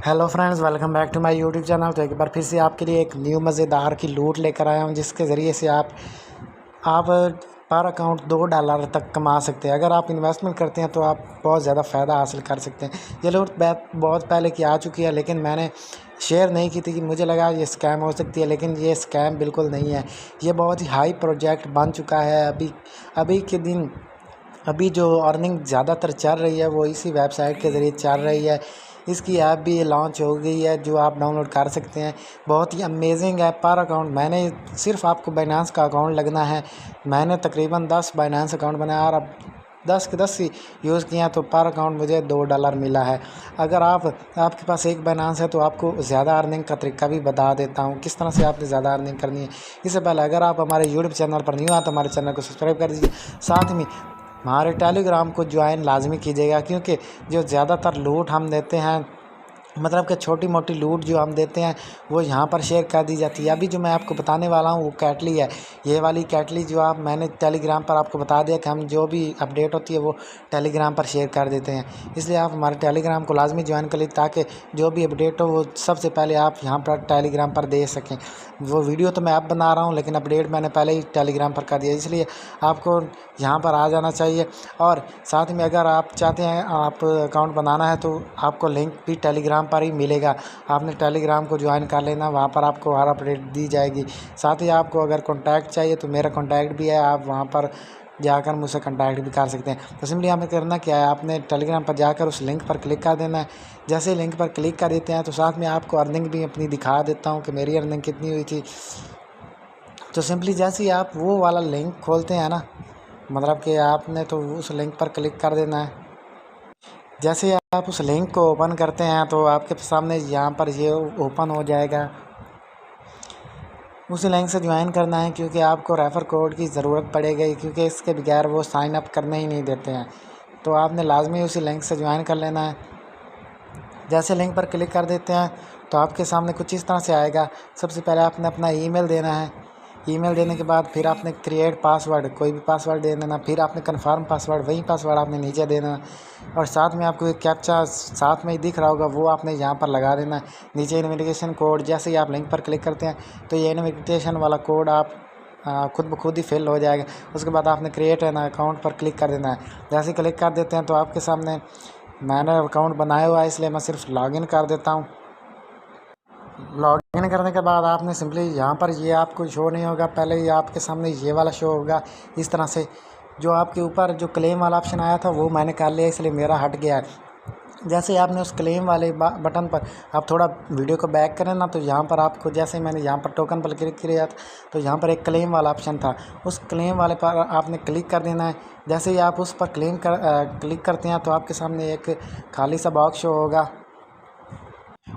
Hello friends, welcome back to my YouTube channel. तो एक बार फिर से आपके लिए एक न्यू मज़ेदार की लूट लेकर आया हूं, जिसके ज़रिए से आप पर अकाउंट $2 तक कमा सकते हैं। अगर आप इन्वेस्टमेंट करते हैं तो आप बहुत ज़्यादा फ़ायदा हासिल कर सकते हैं। ये लूट बहुत पहले की आ चुकी है, लेकिन मैंने शेयर नहीं की थी कि मुझे लगा ये स्कैम हो सकती है, लेकिन ये स्कैम बिल्कुल नहीं है। ये बहुत ही हाई प्रोजेक्ट बन चुका है। अभी के दिन अभी जो अर्निंग ज़्यादातर चल रही है वो इसी वेबसाइट के ज़रिए चल रही है। इसकी ऐप भी लॉन्च हो गई है जो आप डाउनलोड कर सकते हैं। बहुत ही अमेजिंग ऐप पर अकाउंट। मैंने सिर्फ आपको बाइनेंस का अकाउंट लगना है। मैंने तकरीबन 10 बाइनेंस अकाउंट बनाया और अब 10 के 10 ही यूज़ किए हैं, तो पर अकाउंट मुझे $2 मिला है। अगर आपके पास एक बाइनेंस है तो आपको ज़्यादा अर्निंग का तरीका भी बता देता हूँ, किस तरह से आपने ज़्यादा अर्निंग करनी है। इससे पहले अगर आप हमारे यूट्यूब चैनल पर न्यू आए तो हमारे चैनल को सब्सक्राइब कर दीजिए। साथ में हमारे टेलीग्राम को ज्वाइन लाजमी कीजिएगा, क्योंकि जो ज़्यादातर लूट हम देते हैं, मतलब कि छोटी मोटी लूट जो हम देते हैं, वो यहाँ पर शेयर कर दी जाती है। अभी जो मैं आपको बताने वाला हूँ वो कैटली है। ये वाली कैटली जो मैंने टेलीग्राम पर आपको बता दिया कि हम जो भी अपडेट होती है वो टेलीग्राम पर शेयर कर देते हैं। इसलिए आप हमारे टेलीग्राम को लाजमी ज्वाइन कर लीजिए, ताकि जो भी अपडेट हो वो सबसे पहले आप यहाँ पर टेलीग्राम पर दे सकें। वो वीडियो तो मैं अब बना रहा हूँ, लेकिन अपडेट मैंने पहले ही टेलीग्राम पर कर दिया, इसलिए आपको यहाँ पर आ जाना चाहिए। और साथ में अगर आप चाहते हैं आप अकाउंट बनाना है तो आपको लिंक भी टेलीग्राम पर ही मिलेगा। आपने टेलीग्राम को ज्वाइन कर लेना, वहाँ पर आपको हर अपडेट दी जाएगी। साथ ही आपको अगर कॉन्टैक्ट चाहिए तो मेरा कॉन्टैक्ट भी है, आप वहाँ पर जाकर मुझसे कॉन्टैक्ट भी कर सकते हैं। तो सिंपली हमें करना क्या है, आपने टेलीग्राम पर जाकर उस लिंक पर क्लिक कर देना है। जैसे ही लिंक पर क्लिक कर देते हैं तो साथ में आपको अर्निंग भी अपनी दिखा देता हूँ कि मेरी अर्निंग कितनी हुई थी। तो सिंपली जैसे ही आप वो वाला लिंक खोलते हैं ना, मतलब कि आपने तो उस लिंक पर क्लिक कर देना है। जैसे ही आप उस लिंक को ओपन करते हैं तो आपके सामने यहाँ पर ये ओपन हो जाएगा। उस लिंक से ज्वाइन करना है, क्योंकि आपको रेफ़र कोड की ज़रूरत पड़ेगी, क्योंकि इसके बगैर वो साइन अप करने ही नहीं देते हैं। तो आपने लाजमी उसी लिंक से ज्वाइन कर लेना है। जैसे लिंक पर क्लिक कर देते हैं तो आपके सामने कुछ इस तरह से आएगा। सबसे पहले आपने अपना ईमेल देना है। ईमेल देने के बाद फिर आपने क्रिएट पासवर्ड, कोई भी पासवर्ड दे देना। फिर आपने कन्फर्म पासवर्ड, वही पासवर्ड आपने नीचे देना। और साथ में आपको एक कैप्चा साथ में ही दिख रहा होगा, वो आपने यहाँ पर लगा देना है। नीचे इन्विटेशन कोड, जैसे ही आप लिंक पर क्लिक करते हैं तो ये इन्विटेशन वाला कोड आप खुद ब खुद ही फिल हो जाएगा। उसके बाद आपने क्रिएट एन अकाउंट पर क्लिक कर देना है। जैसे ही क्लिक कर देते हैं तो आपके सामने, मैंने अकाउंट बनाया हुआ है इसलिए मैं सिर्फ लॉगिन कर देता हूँ। लॉगिन करने के बाद आपने सिंपली यहाँ पर, ये आपको शो नहीं होगा, पहले ही आपके सामने ये वाला शो होगा इस तरह से। जो आपके ऊपर जो क्लेम वाला ऑप्शन आया था वो मैंने कर लिया, इसलिए मेरा हट गया है। जैसे आपने उस क्लेम वाले बटन पर आप थोड़ा वीडियो को बैक करें ना, तो यहाँ पर आपको, जैसे मैंने यहाँ पर टोकन पर क्लिक किया था तो यहाँ पर एक क्लेम वाला ऑप्शन था। उस क्लेम वाले पर आपने क्लिक कर देना है। जैसे ही आप उस पर क्लिक करते हैं तो आपके सामने एक खाली सा बॉक्स शो होगा।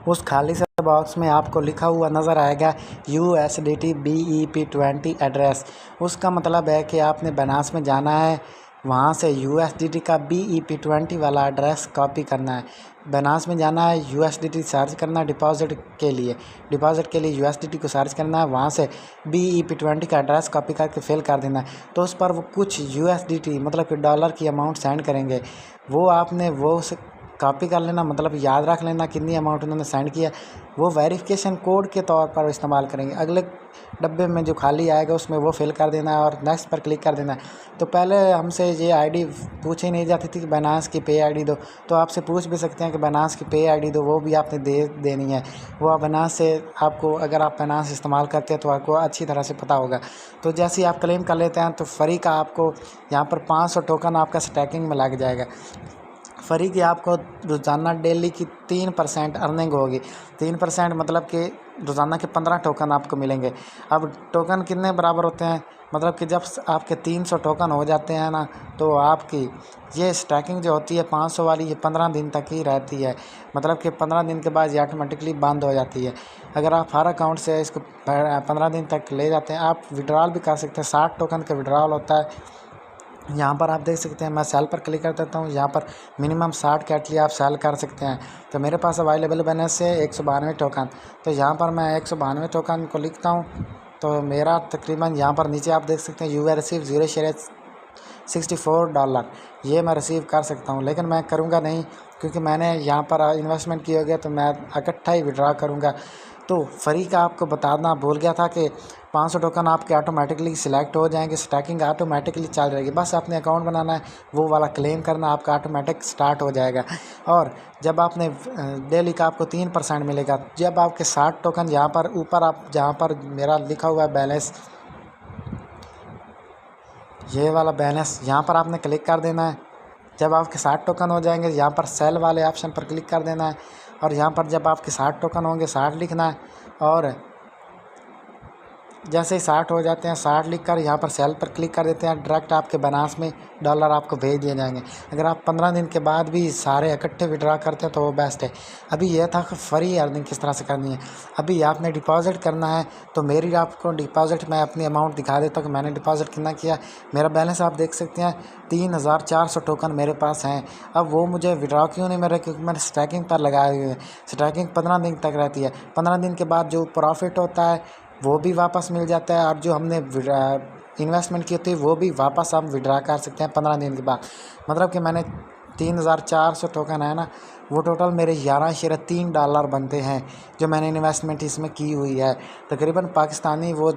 उस खाली से बॉक्स में आपको लिखा हुआ नज़र आएगा USDT BEP20 एड्रेस। उसका मतलब है कि आपने बाइनेंस में जाना है, वहाँ से USDT का BEP20 वाला एड्रेस कॉपी करना है। बाइनेंस में जाना है, USDT सर्च करना है डिपॉजिट के लिए USDT को सर्च करना है, वहाँ से BEP20 का एड्रेस कॉपी करके फिल कर देना है। तो उस पर वो कुछ USDT, मतलब कि डॉलर की अमाउंट सेंड करेंगे। वो आपने वो कॉपी कर लेना, मतलब याद रख लेना कितनी अमाउंट उन्होंने सेंड किया। वो वेरिफिकेशन कोड के तौर पर इस्तेमाल करेंगे। अगले डब्बे में जो खाली आएगा उसमें वो फिल कर देना है और नेक्स्ट पर क्लिक कर देना है। तो पहले हमसे ये आईडी पूछी नहीं जाती थी कि बाइनेंस की पे आईडी दो, तो आपसे पूछ भी सकते हैं कि बाइनेंस की पे आईडी दो, वो भी आपने देनी है। वो आप बाइनेंस से, आपको अगर आप बाइनेंस इस्तेमाल करते हैं तो आपको अच्छी तरह से पता होगा। तो जैसे ही आप क्लेम कर लेते हैं तो फ्री का आपको यहाँ पर 500 टोकन आपका स्टैकिंग में लग जाएगा। फ्री की आपको रोज़ाना डेली की 3% अर्निंग होगी। 3% मतलब कि रोज़ाना के 15 टोकन आपको मिलेंगे। अब टोकन कितने बराबर होते हैं, मतलब कि जब आपके 300 टोकन हो जाते हैं ना, तो आपकी ये स्टैकिंग जो होती है 500 वाली, ये 15 दिन तक ही रहती है। मतलब कि 15 दिन के बाद ये ऑटोमेटिकली बंद हो जाती है। अगर आप हर अकाउंट से इसको 15 दिन तक ले जाते हैं, आप विड्रॉल भी कर सकते हैं। 60 टोकन का विड्रॉल होता है। यहाँ पर आप देख सकते हैं, मैं सेल पर क्लिक कर देता हूँ। यहाँ पर मिनिमम 60 कैटली आप सेल कर सकते हैं। तो मेरे पास अवेलेबल बैलेंस है 192 टोकन। तो यहाँ पर मैं 192 टोकन को लिखता हूँ, तो मेरा तकरीबन यहाँ पर नीचे आप देख सकते हैं यू रिसीव 0 शेयर $64 ये मैं रिसीव कर सकता हूँ। लेकिन मैं करूँगा नहीं, क्योंकि मैंने यहाँ पर इन्वेस्टमेंट किया गया तो मैं इकट्ठा ही विड्रा करूँगा। तो फ्री का आपको बताना भूल गया था कि 500 टोकन आपके ऑटोमेटिकली सिलेक्ट हो जाएंगे, स्टैकिंग ऑटोमेटिकली चल रहेगी। बस आपने अकाउंट बनाना है, वो वाला क्लेम करना, आपका ऑटोमेटिक स्टार्ट हो जाएगा। और जब आपने डेली का आपको 3% मिलेगा। जब आपके 60 टोकन यहाँ पर ऊपर आप जहाँ पर मेरा लिखा हुआ है बैलेंस, ये वाला बैलेंस यहाँ पर आपने क्लिक कर देना है। जब आपके 60 टोकन हो जाएंगे यहाँ पर सेल वाले ऑप्शन पर क्लिक कर देना है, और यहाँ पर जब आपके 60 टोकन होंगे 60 लिखना है, और जैसे ही 60 हो जाते हैं 60 लिख कर यहाँ पर सेल पर क्लिक कर देते हैं, डायरेक्ट आपके बनास में डॉलर आपको भेज दिए जाएंगे। अगर आप 15 दिन के बाद भी सारे इकट्ठे विड्रा करते हैं तो वो बेस्ट है। अभी यह था कि फ्री अर्निंग किस तरह से करनी है। अभी आपने डिपॉजिट करना है, तो मेरी आपको डिपॉजिट मैं अपनी अमाउंट दिखा देता हूँ कि मैंने डिपॉजिट कितना किया। मेरा बैलेंस आप देख सकते हैं 3400 टोकन मेरे पास हैं। अब वो मुझे विड्रा क्यों नहीं मिल रहा, क्योंकि मैंने स्टैकिंग पर लगाए हुए हैं। स्टैकिंग 15 दिन तक रहती है। 15 दिन के बाद जो प्रॉफिट होता है वो भी वापस मिल जाता है, और जो हमने इन्वेस्टमेंट की होती है वो भी वापस हम विड्रा कर सकते हैं 15 दिन के बाद। मतलब कि मैंने 3400 टोकन है ना, वो टोटल मेरे $11.3 बनते हैं जो मैंने इन्वेस्टमेंट इसमें की हुई है। तकरीबन पाकिस्तानी वो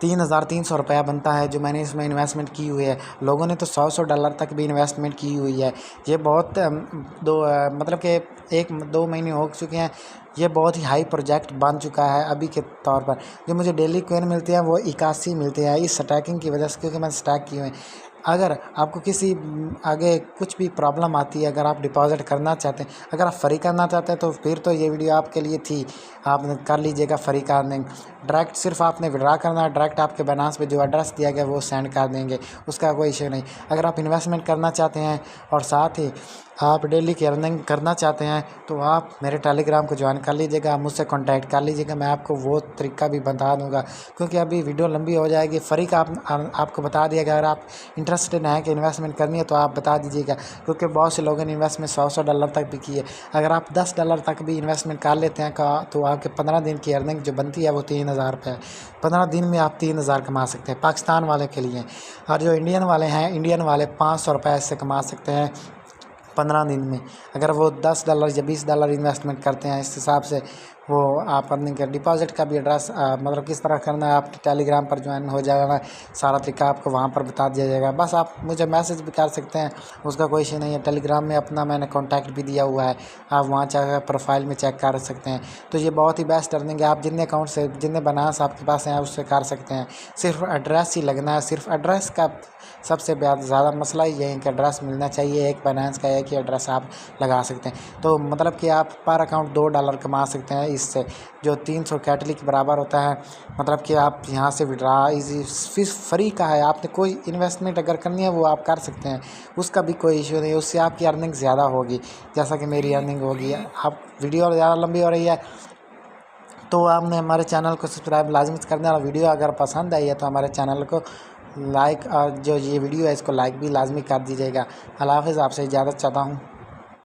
3,300 रुपया बनता है जो मैंने इसमें इन्वेस्टमेंट की हुई है। लोगों ने तो $100 तक भी इन्वेस्टमेंट की हुई है। ये बहुत मतलब कि 1-2 महीने हो चुके हैं। ये बहुत ही हाई प्रोजेक्ट बन चुका है अभी के तौर पर। जो मुझे डेली कॉइन मिलती है वो 81 मिलते हैं इस स्टैकिंग की वजह से, क्योंकि मैंने स्टैक किए हुए हैं। अगर आपको किसी आगे कुछ भी प्रॉब्लम आती है, अगर आप डिपॉजिट करना चाहते हैं, अगर आप फ्री करना चाहते हैं, तो फिर तो ये वीडियो आपके लिए थी। आप कर लीजिएगा फ्री का अर्निंग। डायरेक्ट सिर्फ आपने विड्रा करना है, डायरेक्ट आपके बैलेंस पे जो एड्रेस दिया गया वो सेंड कर देंगे, उसका कोई इशू नहीं। अगर आप इन्वेस्टमेंट करना चाहते हैं और साथ ही आप डेली की अर्निंग करना चाहते हैं, तो आप मेरे टेलीग्राम को ज्वाइन कर लीजिएगा, मुझसे कांटेक्ट कर लीजिएगा। मैं आपको वो तरीका भी बता दूंगा, क्योंकि अभी वीडियो लंबी हो जाएगी। फ्री का आपको बता दिया गया। अगर आप इंटरेस्टेड हैं कि इन्वेस्टमेंट करनी है तो आप बता दीजिएगा, क्योंकि बहुत से लोगों ने इन्वेस्टमेंट $100 तक भी की है। अगर आप $10 तक भी इन्वेस्टमेंट कर लेते हैं तो आपके 15 दिन की अर्निंग जो बनती है वो 3000 रुपये है। 15 दिन में आप 3000 कमा सकते हैं पाकिस्तान वाले के लिए। और जो इंडियन वाले हैं, इंडियन वाले $500 रुपये से कमा सकते हैं 15 दिन में। अगर वो $10 या $20 इन्वेस्टमेंट करते हैं, इस हिसाब से वो आप अर्निंग कर। डिपॉजिट का भी एड्रेस मतलब किस तरह करना है, आप टेलीग्राम पर ज्वाइन हो जाएगा, सारा तरीका आपको वहाँ पर बता दिया जाएगा। बस आप मुझे मैसेज भी कर सकते हैं, उसका कोई इशू नहीं है। टेलीग्राम में अपना मैंने कॉन्टैक्ट भी दिया हुआ है, आप वहाँ जाकर प्रोफाइल में चेक कर सकते हैं। तो ये बहुत ही बेस्ट अर्निंग है। आप जितने अकाउंट से, जितने बनास आपके पास हैं उससे कर सकते हैं। सिर्फ एड्रेस ही लगना है। सिर्फ एड्रेस का सबसे ज़्यादा मसला ही है कि एड्रेस मिलना चाहिए। एक फाइनेंस का एक ही एड्रेस आप लगा सकते हैं, तो मतलब कि आप पर अकाउंट $2 कमा सकते हैं इससे, जो 300 कैटली के बराबर होता है। मतलब कि आप यहाँ से विड्रा इजी फ्री का है। आपने कोई इन्वेस्टमेंट अगर करनी है वो आप कर सकते हैं, उसका भी कोई इशू नहीं। उससे आपकी अर्निंग ज़्यादा होगी, जैसा कि मेरी अर्निंग होगी। आप वीडियो ज़्यादा लंबी हो रही है तो आपने हमारे चैनल को सब्सक्राइब लाजमी करना, और वीडियो अगर पसंद आई है तो हमारे चैनल को लाइक, और जो ये वीडियो है इसको लाइक भी लाजमी कर दीजिएगा। अल्लाह हाफ़िज़, आपसे इजाज़त चाहता हूँ।